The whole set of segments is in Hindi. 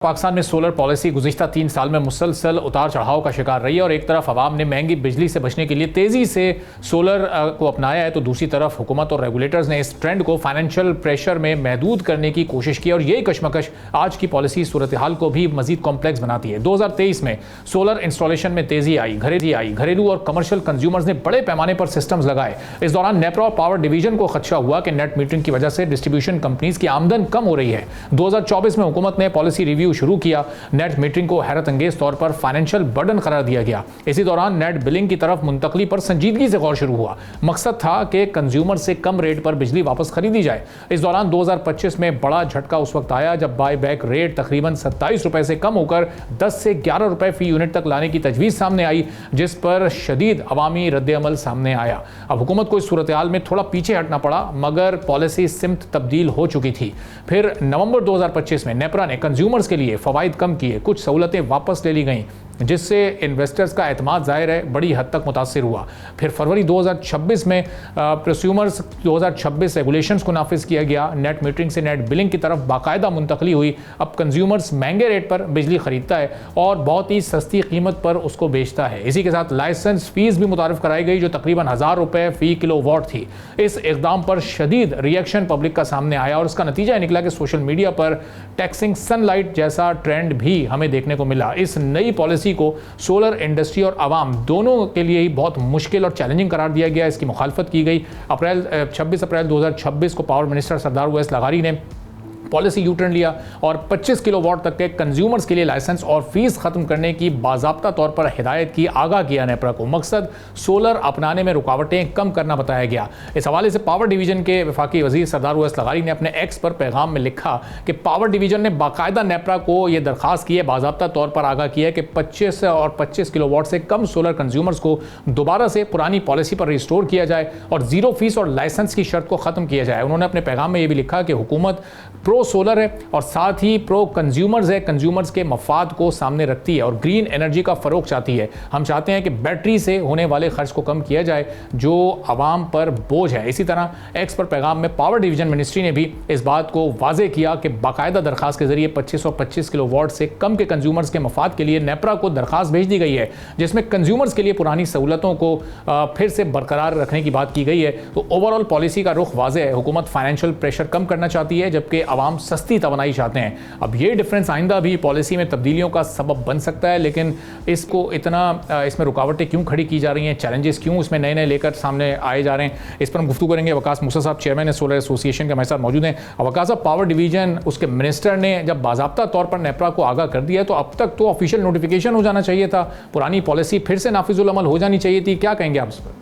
पाकिस्तान में सोलर पॉलिसी गुज़िश्ता 3 साल में मुसलसल उतार चढ़ाव का शिकार रही है और एक तरफ आवाम ने महंगी बिजली से बचने के लिए तेज़ी से सोलर को अपनाया है, तो दूसरी तरफ हुकूमत और रेगुलेटर्स ने इस ट्रेंड को फाइनेंशियल प्रेशर में महदूद करने की कोशिश की और यही कशमकश आज की पॉलिसी सूरत हाल को भी मजीद कॉम्प्लेक्स बनाती है। 2023 में सोलर इंस्टॉलेशन में तेज़ी आई, घरेलू और कमर्शियल कंज्यूमर्स ने बड़े पैमाने पर सिस्टम्स लगाए। इस दौरान नेपरा और पावर डिवीजन को खदशा हुआ कि नेट मीटरिंग की वजह से डिस्ट्रीब्यूशन कंपनीज की आमदन कम हो रही है। 2024 में हुकूमत ने पॉलिसी रिव्यू शुरू किया। नेट मीटरिंग को हैरत अंगेज तौर पर फाइनेंशियल बर्डन करार दिया गया। इसी दौरान नेट बिलिंग की तरफ मुंतकली पर संजीदगी से गौर शुरू हुआ। मकसद था कि कंज्यूमर से कम रेट पर बिजली वापस खरीदी जाए। इस दौरान 2025 में बड़ा झटका उस वक्त आया जब बाय बैक रेट तकरीबन 27 रुपए से कम होकर 10 से 11 रुपए फी यूनिट तक लाने की तजवीज़ सामने आई, जिस पर शदीद अवामी रद्द-ए-अमल सामने आया। अब हुकूमत को इस सूरत हाल में थोड़ा पीछे हटना पड़ा, मगर पॉलिसी सिमत तब्दील हो चुकी थी। फिर नवंबर 2025 में नेपरा ने कंज्यूमर्स के लिए फवाइद कम किए, कुछ सहूलतें वापस ले ली गईं, जिससे इन्वेस्टर्स का एतमाद ज़ाहिर है बड़ी हद तक मुतासिर हुआ। फिर फरवरी 2026 में प्रोस्यूमर्स 2026 रेगुलेशंस को नाफिज किया गया। नेट मीटरिंग से नेट बिलिंग की तरफ बाकायदा मुंतकली हुई। अब कंज्यूमर्स महंगे रेट पर बिजली खरीदता है और बहुत ही सस्ती कीमत पर उसको बेचता है। इसी के साथ लाइसेंस फीस भी मुतारिफ कराई गई, जो तकरीबन 1000 रुपये फी किलो वाट थी। इस इकदाम पर शदीद रिएक्शन पब्लिक का सामने आया और इसका नतीजा निकला कि सोशल मीडिया पर टैक्सिंग सनलाइट जैसा ट्रेंड भी हमें देखने को मिला। इस नई पॉलिसी को सोलर इंडस्ट्री और आवाम दोनों के लिए ही बहुत मुश्किल और चैलेंजिंग करार दिया गया। इसकी मुखालफत की गई। 26 अप्रैल 2026 को पावर मिनिस्टर सरदार उवैस लगारी ने पॉलिसी यू टर्न लिया और 25 किलो वाट तक के कंज्यूमर्स के लिए लाइसेंस और फीस खत्म करने की बाज़ाब्ता तौर पर हिदायत की, आगाह किया नेपरा को। मकसद सोलर अपनाने में रुकावटें कम करना बताया गया। इस हवाले से पावर डिवीजन के वफाकी वजीर सरदार उवैस लगारी ने अपने एक्स पर पैगाम में लिखा कि पावर डिवीजन ने बाकायदा नेपरा को यह दरखास्त की है, बाज़ाब्ता तौर पर आगाह किया है कि 25 और 25 किलो वाट से कम सोलर कंज्यूमर्स को दोबारा से पुरानी पॉलिसी पर रिस्टोर किया जाए और जीरो फीस और लाइसेंस की शर्त को ख़त्म किया जाए। उन्होंने अपने पैगाम में यह भी लिखा कि हुकूमत प्रो सोलर है और साथ ही प्रो कंज्यूमर्स है, कंज्यूमर्स के मफाद को सामने रखती है और ग्रीन एनर्जी का फ़रोग चाहती है। हम चाहते हैं कि बैटरी से होने वाले खर्च को कम किया जाए जो आवाम पर बोझ है। इसी तरह एक्स पर पैगाम में पावर डिवीजन मिनिस्ट्री ने भी इस बात को वाजे किया कि बाकायदा दरखास्त के जरिए 2525 किलो वाट से कम के कंज्यूमर्स के मफाद के लिए नेपरा को दरखास्त भेज दी गई है, जिसमें कंज्यूमर्स के लिए पुरानी सहूलतों को फिर से बरकरार रखने की बात की गई है। तो ओवरऑल पॉलिसी का रुख वाजे है। हुकूमत फाइनेंशियल प्रेशर कम करना चाहती है, जबकि आवाम सस्ती तवानाई चाहते हैं। अब ये डिफरेंस आइंदा भी पॉलिसी में तब्दीलियों का सबब बन सकता है, लेकिन इसको इतना इसमें रुकावटें क्यों खड़ी की जा रही हैं, चैलेंजेस क्यों इसमें नए नए लेकर सामने आए जा रहे हैं, इस पर हम गुफ्तगू करेंगे। वकास मूसा साहब चेयरमैन है सोलर एसोसिएशन के हमारे साथ मौजूद हैं। वकास साहब, पावर डिवीजन उसके मिनिस्टर ने जब बाज़ाब्ता तौर पर नेपरा को आगाह कर दिया है, तो अब तक तो ऑफिशियल नोटिफिकेशन हो जाना चाहिए था, पुरानी पॉलिसी फिर से नाफिजुल अमल हो जानी चाहिए थी। क्या कहेंगे आप इस पर?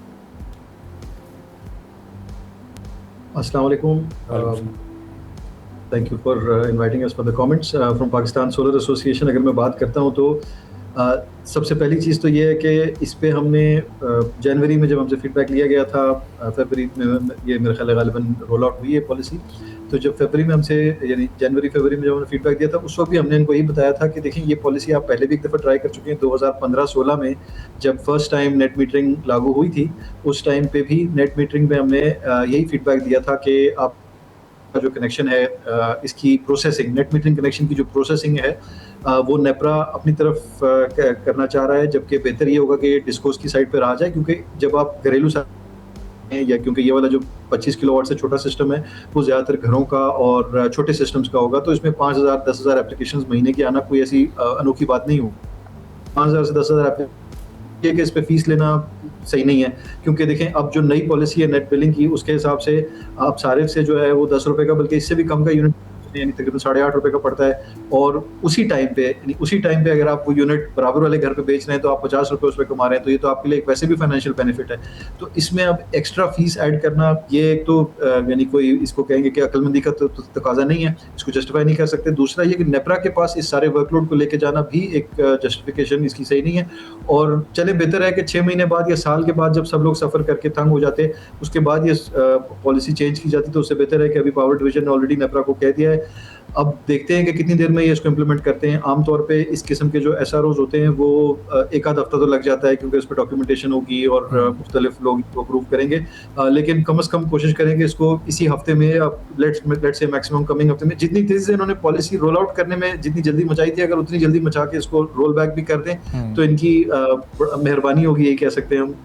अस्सलाम वालेकुम। Thank you for inviting us for the comments from Pakistan solar association. अगर मैं बात करता हूँ तो सबसे पहली चीज़ तो ये है कि इस पे हमने जनवरी में जब हमसे फीडबैक लिया गया था, फरवरी में ये मेरे ख्याल गालिबन रोल आउट हुई है पॉलिसी। तो जब फरवरी में हमसे यानी जनवरी फरवरी में जब हमने फीडबैक दिया था, उस वक्त भी हमने इनको यही बताया था कि देखिए ये पॉलिसी आप पहले भी एक दफ़ा ट्राई कर चुके हैं। 2015-16 में जब फर्स्ट टाइम नेट मीटरिंग लागू हुई थी, उस टाइम पे भी नेट मीटरिंग में हमने यही फीडबैक दिया था कि आप जो कनेक्शन है इसकी प्रोसेसिंग, नेट मीटरिंग कनेक्शन की जो प्रोसेसिंग है वो नेपरा अपनी तरफ करना चाह रहा है, जबकि बेहतर ये होगा कि डिस्कोस की साइड पर आ जाए, क्योंकि जब आप घरेलू या क्योंकि ये वाला जो 25 किलोवाट से छोटा सिस्टम है वो ज़्यादातर घरों का और छोटे सिस्टम्स का होगा, तो इसमें 5000-10,000 एप्लीकेशंस महीने की आना कोई ऐसी अनोखी बात नहीं होगी। 5000 से 10,000 कि इस पे फीस लेना सही नहीं है, क्योंकि देखें अब जो नई पॉलिसी है नेट बिलिंग की, उसके हिसाब से आप सारिफ से जो है वो 10 रुपये का, बल्कि इससे भी कम का यूनिट यानी तकरीबन 8.5 रुपये का पड़ता है। और उसी टाइम पे अगर आप वो यूनिट बराबर वाले घर पे बेच रहे हैं तो आप 50 रुपये उस पर कमा रहे हैं, तो ये तो आपके लिए वैसे भी फाइनेंशियल बेनिफिट है। तो इसमें अब एक्स्ट्रा फीस ऐड करना, ये एक तो यानी कोई इसको कहेंगे कि अक्लमंदी का तो तकाजा नहीं है, इसको जस्टिफाई नहीं कर सकते। दूसरा ये कि नेपरा के पास इस सारे वर्कलोड को लेके जाना भी एक जस्टिफिकेशन इसकी सही नहीं है। और चले बेहतर है कि 6 महीने बाद या साल के बाद जब सब लोग सफ़र करके तंग हो जाते, उसके बाद ये पॉलिसी चेंज की जाती, तो उससे बेहतर है कि अभी पावर डिवीजन ने ऑलरेडी नेपरा को कह दिया है अब देखते हैं कि कितनी देर में ये इसको इम्प्लीमेंट करते हैं। आमतौर पे इस किस्म के जो एसआरओज होते हैं वो एक आध हफ्ता तो लग जाता है, क्योंकि उस पर डॉक्यूमेंटेशन होगी और मुख्तलिफ लोग इसको अप्रूव करेंगे। लेकिन कम से कम कोशिश करेंगे इसको इसी हफ्ते में, लेट्स से मैक्सिमम कमिंग हफ्ते में, जितनी तेजी से इन्होंने पॉलिसी रोल आउट करने में जितनी जल्दी मचाई थी, अगर उतनी जल्दी मचा के इसको रोल बैक भी कर दें तो इनकी मेहरबानी होगी, यही कह सकते हैं हम।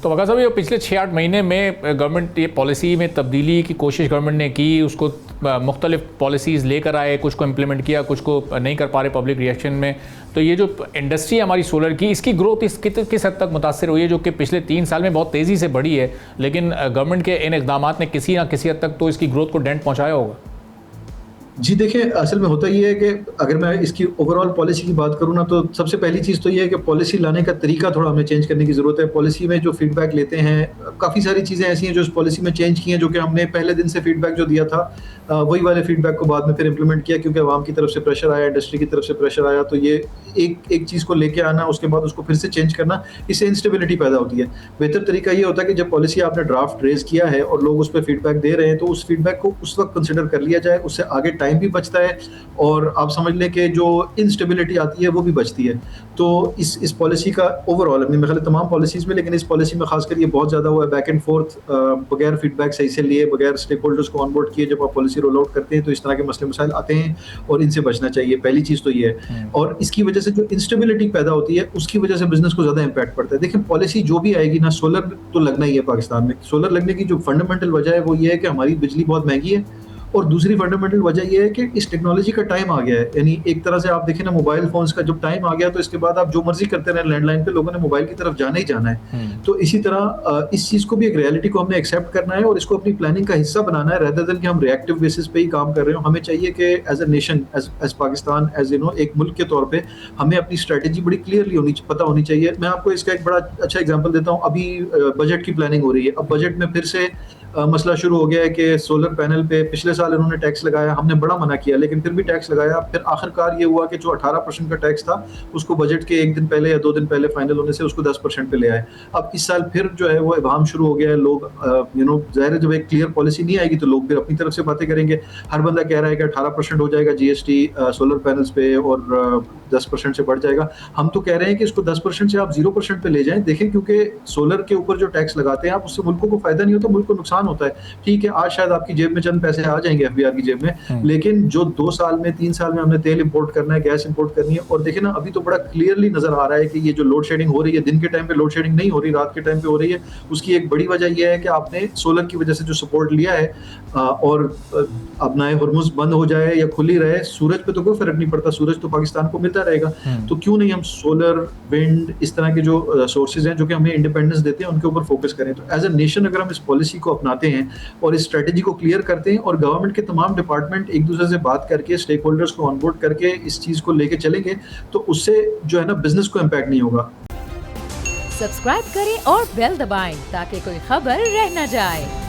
तो वक़ा साहब, ये पिछले 6-8 महीने में गवर्नमेंट ये पॉलिसी में तब्दीली की कोशिश गवर्नमेंट ने की, उसको मुख्तलिफ पॉलिसीज़ लेकर आए, कुछ को इम्प्लीमेंट किया, कुछ को नहीं कर पा रहे पब्लिक रिएक्शन में। तो ये जो इंडस्ट्री है हमारी सोलर की, इसकी ग्रोथ किस हद तक मुतासर हुई है, जो कि पिछले 3 साल में बहुत तेज़ी से बढ़ी है, लेकिन गवर्नमेंट के इन इक़दामात ने किसी ना किसी हद तक तो इसकी ग्रोथ को डेंट पहुँचाया होगा? जी देखिए, असल में होता ये है कि अगर मैं इसकी ओवरऑल पॉलिसी की बात करूँ ना, तो सबसे पहली चीज़ तो ये है कि पॉलिसी लाने का तरीका थोड़ा हमें चेंज करने की ज़रूरत है। पॉलिसी में जो फीडबैक लेते हैं, काफ़ी सारी चीज़ें ऐसी हैं जो इस पॉलिसी में चेंज की हैं, जो कि हमने पहले दिन से फीडबैक जो दिया था वही वाले फीडबैक को बाद में फिर इम्प्लीमेंट किया, क्योंकि आवाम की तरफ से प्रेशर आया, इंडस्ट्री की तरफ से प्रेशर आया। तो ये एक चीज़ को लेके आना, उसके बाद उसको फिर से चेंज करना, इससे इंस्टेबिलिटी पैदा होती है। बेहतर तरीका ये होता है कि जब पॉलिसी आपने ड्राफ्ट रेज किया है और लोग उस पर फीडबैक दे रहे हैं, तो उस फीडबैक को उस वक्त कंसिडर कर लिया जाए, उससे आगे टाइम भी बचता है और आप समझ लें कि जो इंस्टेबिलिटी आती है वो भी बचती है। तो इस पॉलिसी का ओवरऑल, मेरे ख्याल तमाम पॉलिसीज़ में, लेकिन इस पॉलिसी में खासकर ये बहुत ज़्यादा हुआ है, बैक एंड फोर्थ, बगैर फीडबैक सही से लिए, बगैर स्टेक होल्डर्स को ऑनबोर्ड किए जब आप पॉलिसी रोल आउट करते हैं, तो इस तरह के मसले मसाइल आते हैं और इनसे बचना चाहिए। पहली चीज़ तो ये है। और इसकी वजह से जो इंस्टेबिलिटी पैदा होती है, उसकी वजह से बिजनेस को ज़्यादा इम्पैक्ट पड़ता है। देखिए, पॉलिसी जो भी आएगी ना, सोलर तो लगना ही है पाकिस्तान में। सोलर लगने की जो फंडामेंटल वजह है वो ये है कि हमारी बिजली बहुत महंगी है, और दूसरी फंडामेंटल वजह यह है कि इस टेक्नोलॉजी का टाइम आ गया है। यानी एक तरह से आप देखें ना, मोबाइल फोन्स का जब टाइम आ गया, तो इसके बाद आप जो मर्जी करते रहे लैंडलाइन पे, लोगों ने मोबाइल की तरफ जाना ही जाना है। तो इसी तरह इस चीज़ को भी एक रियलिटी को हमने एक्सेप्ट करना है और इसको अपनी प्लानिंग का हिस्सा बनाना है, रेदर देन कि हम रिएक्टिव बेसिस पे ही काम कर रहे हो। हमें चाहिए कि as a nation, as Pakistan, as एक मुल्क के तौर पर हमें अपनी स्ट्रेटेजी बड़ी क्लियरली पता होनी चाहिए। मैं आपको इसका एक बड़ा अच्छा एग्जाम्पल देता हूँ। अभी बजट की प्लानिंग हो रही है। अब बजट में फिर से मसला शुरू हो गया है कि सोलर पैनल पे पिछले साल इन्होंने टैक्स लगाया, हमने बड़ा मना किया, लेकिन फिर भी टैक्स लगाया। फिर आखिरकार ये हुआ कि जो 18% का टैक्स था, उसको बजट के 1 दिन पहले या 2 दिन पहले फाइनल होने से उसको 10% पे ले आए। अब इस साल फिर जो है वो इबाम शुरू हो गया है। लोग ज़ाहिर है, जब एक क्लियर पॉलिसी नहीं आएगी तो लोग फिर अपनी तरफ से बातें करेंगे। हर बंदा कह रहा है कि 18% हो जाएगा GST सोलर पैनल्स पे और 10% से बढ़ जाएगा। हम तो कह रहे हैं कि इसको 10% से आप 0% पे ले जाएं। देखें, क्योंकि सोलर के ऊपर जो टैक्स लगाते हैं आप, उससे मुल्कों को फायदा नहीं होता, मुल्क को नुकसान होता है। ठीक है, आज शायद आपकी जेब में चंद पैसे आ जाएंगे, FBR की जेब में, लेकिन जो 2 साल में 3 साल में हमने तेल इंपोर्ट करना है, गैस इंपोर्ट करनी है। और देखें ना, अभी तो बड़ा क्लियरली नजर आ रहा है कि ये जो लोड शेडिंग हो रही है, दिन के टाइम पे लोड शेडिंग नहीं हो रही, रात के टाइम पे हो रही है। उसकी एक बड़ी वजह यह है कि आपने सोलर की वजह से जो सपोर्ट लिया है, और अब ना हुर्मुज़ बंद हो जाए या खुली रहे, सूरज पे तो कोई फर्क नहीं पड़ता, सूरज तो पाकिस्तान को मिलता रहेगा। तो क्यों नहीं हम सोलर, विंड, इस तरह के जो सोर्सेज हैं जो कि हमें इंडिपेंडेंस देते हैं, उनके ऊपर फोकस करें। तो एज अ नेशन अगर हम इस पॉलिसी को अपनाते हैं और इस स्ट्रेटजी को क्लियर करते हैं और गवर्नमेंट के तमाम डिपार्टमेंट एक दूसरे से बात करके, स्टेक होल्डर्स को ऑनबोर्ड करके इस चीज़ को लेके चलेंगे, तो उससे जो है ना, बिजनेस को इम्पैक्ट नहीं होगा। सब्सक्राइब करें और बेल दबाएं ताकि कोई खबर रह न जाए।